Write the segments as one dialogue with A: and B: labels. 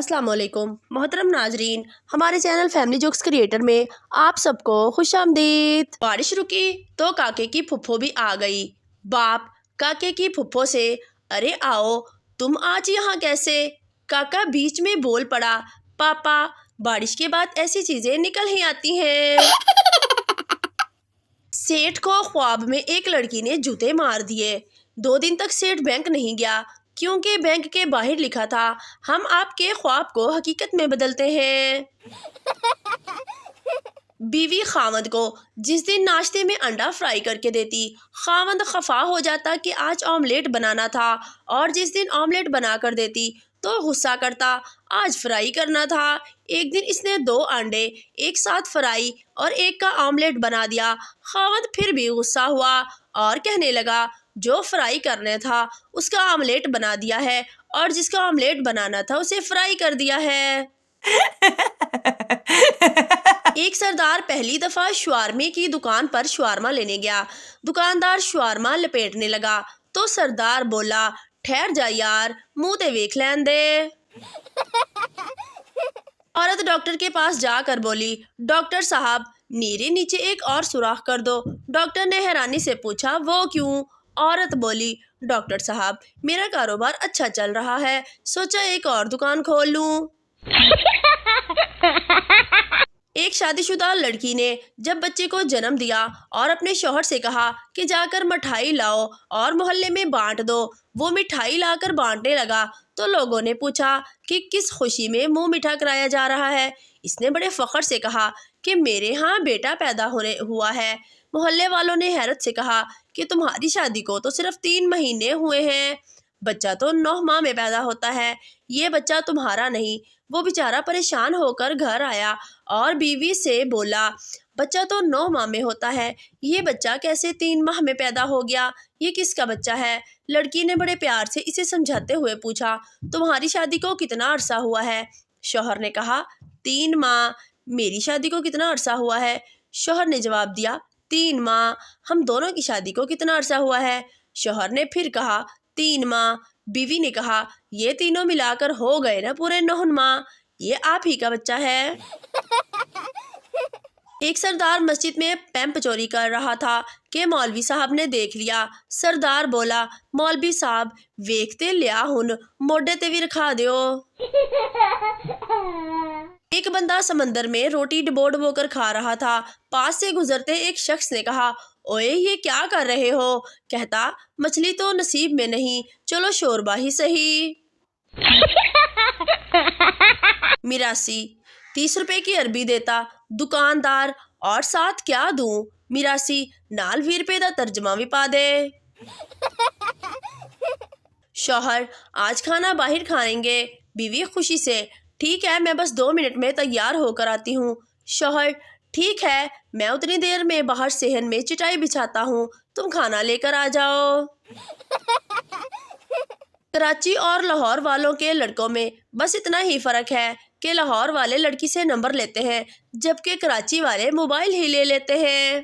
A: السلام علیکم محترم ناظرین، ہمارے چینل فیملی جوکس کریٹر میں آپ سب کو خوش آمدید۔ بارش رکی تو کاکے کی پھپھو بھی آ گئی۔ باپ کاکے کی پھپھو سے ارے آؤ تم آج یہاں کیسے؟ کاکا بیچ میں بول پڑا، پاپا بارش کے بعد ایسی چیزیں نکل ہی آتی ہیں۔ سیٹھ کو خواب میں ایک لڑکی نے جوتے مار دیے۔ 2 دن تک سیٹھ بینک نہیں گیا کیونکہ بینک کے باہر لکھا تھا ہم آپ کے خواب کو حقیقت میں بدلتے ہیں۔ بیوی خاوند کو جس دن ناشتے میں انڈا فرائی کر کے دیتی، خاوند خفا ہو جاتا کہ آج آملیٹ بنانا تھا، اور جس دن آملیٹ بنا کر دیتی تو غصہ کرتا آج فرائی کرنا تھا۔ ایک دن اس نے 2 انڈے ایک ساتھ فرائی اور ایک کا آملیٹ بنا دیا۔ خاوند پھر بھی غصہ ہوا اور کہنے لگا جو فرائی کرنا تھا اس کا آملیٹ بنا دیا ہے، اور جس کا آملیٹ بنانا تھا اسے فرائی کر دیا ہے۔ ایک سردار پہلی دفعہ شوارمے کی دکان پر شوارما لینے گیا۔ دکاندار شوارما لپیٹنے لگا تو سردار بولا، ٹھہر جا یار، منہ تے ویکھ لین دے۔ عورت ڈاکٹر کے پاس جا کر بولی، ڈاکٹر صاحب میرے نیچے ایک اور سوراخ کر دو۔ ڈاکٹر نے حیرانی سے پوچھا، وہ کیوں؟ عورت بولی، ڈاکٹر صاحب میرا کاروبار اچھا چل رہا ہے، سوچا ایک اور دکان کھول لوں۔ ایک شادی شدہ لڑکی نے جب بچے کو جنم دیا اور اپنے شوہر سے کہا کہ جا کر مٹھائی لاؤ اور محلے میں بانٹ دو، وہ مٹھائی لا کر بانٹنے لگا تو لوگوں نے پوچھا کہ کس خوشی میں منہ میٹھا کرایا جا رہا ہے۔ اس نے بڑے فخر سے کہا کہ میرے ہاں بیٹا پیدا ہوا ہے۔ محلے والوں نے حیرت سے کہا کہ تمہاری شادی کو تو صرف 3 مہینے ہوئے ہیں، بچہ تو 9 ماہ میں پیدا ہوتا ہے، یہ بچہ تمہارا نہیں۔ وہ بیچارہ پریشان ہو کر گھر آیا اور بیوی سے بولا، بچہ تو 9 ماہ میں ہوتا ہے، یہ بچہ کیسے 3 ماہ میں پیدا ہو گیا؟ یہ کس کا بچہ ہے؟ لڑکی نے بڑے پیار سے اسے سمجھاتے ہوئے پوچھا، تمہاری شادی کو کتنا عرصہ ہوا ہے؟ شوہر نے کہا 3 ماہ۔ میری شادی کو کتنا عرصہ ہوا ہے؟ شوہر نے جواب دیا 3 ماہ۔ ہم دونوں کی شادی کو کتنا عرصہ ہوا ہے؟ شوہر نے پھر کہا 3 ماہ۔ بیوی نے کہا یہ تینوں ملا کر ہو گئے نا پورے 9 ماہ، یہ آپ ہی کا بچہ ہے۔ ایک سردار مسجد میں پیمپ چوری کر رہا تھا کہ مولوی صاحب نے دیکھ لیا۔ سردار بولا، مولوی صاحب ویکھتے لیا ہن موڈے تے بھی رکھا دیو۔ ایک بندہ سمندر میں روٹی ڈبو ڈبو کر کھا رہا تھا۔ پاس سے گزرتے ایک شخص نے کہا، اوئے یہ کیا کر رہے ہو؟ کہتا، مچھلی تو نصیب میں نہیں، چلو شوربہ ہی سہی۔ میراثی 30 روپے کی عربی دیتا دکاندار، اور ساتھ کیا دوں؟ میراثی نال 20 روپے دا ترجمہ بھی پا دے۔ شوہر آج کھانا باہر کھائیں گے؟ بیوی خوشی سے، ٹھیک ہے میں بس 2 منٹ میں تیار ہو کر آتی ہوں۔ شوہر ٹھیک ہے میں اتنی دیر میں باہر صحن میں چٹائی بچھاتا ہوں، تم کھانا لے کر آ جاؤ۔ کراچی اور لاہور والوں کے لڑکوں میں بس اتنا ہی فرق ہے کہ لاہور والے لڑکی سے نمبر لیتے ہیں جبکہ کراچی والے موبائل ہی لے لیتے ہیں۔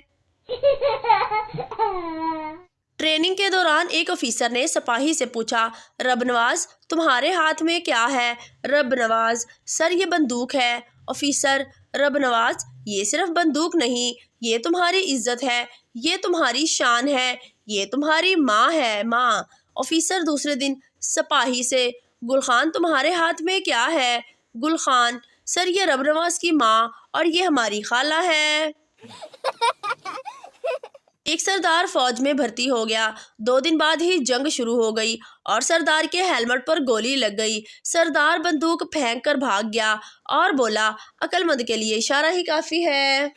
A: ٹریننگ کے دوران ایک آفیسر نے سپاہی سے پوچھا، رب نواز تمہارے ہاتھ میں کیا ہے؟ رب نواز، سر یہ بندوق ہے۔ آفیسر، رب نواز یہ صرف بندوق نہیں، یہ تمہاری عزت ہے، یہ تمہاری شان ہے، یہ تمہاری ماں ہے، ماں۔ آفیسر دوسرے دن سپاہی سے، گلخان تمہارے ہاتھ میں کیا ہے؟ گلخان، سر یہ رب نواز کی ماں اور یہ ہماری خالہ ہے۔ ایک سردار فوج میں بھرتی ہو گیا، 2 دن بعد ہی جنگ شروع ہو گئی اور سردار کے ہیلمٹ پر گولی لگ گئی۔ سردار بندوق پھینک کر بھاگ گیا اور بولا، عقل مند کے لیے اشارہ ہی کافی ہے۔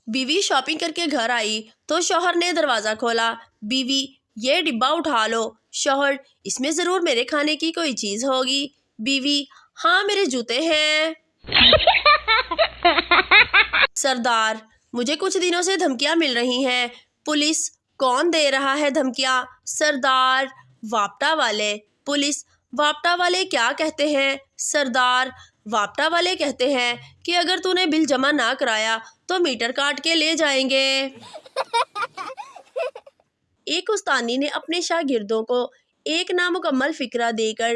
A: بیوی شاپنگ کر کے گھر آئی تو شوہر نے دروازہ کھولا، بیوی یہ ڈبہ اٹھا لو۔ شوہر، اس میں ضرور میرے کھانے کی کوئی چیز ہوگی۔ بیوی، ہاں میرے جوتے ہیں۔ سردار، مجھے کچھ دنوں سے دھمکیاں مل رہی ہیں۔ پولیس، کون دے رہا ہے دھمکیاں؟ سردار، واپٹا والے۔ پولیس، واپٹا والے کیا کہتے ہیں؟ سردار، واپٹا والے کہتے ہیں کہ اگر تو نے بل جمع نہ کرایا تو میٹر کاٹ کے لے جائیں گے۔ ایک استانی نے اپنے شاگردوں کو ایک نامکمل فقرہ دے کر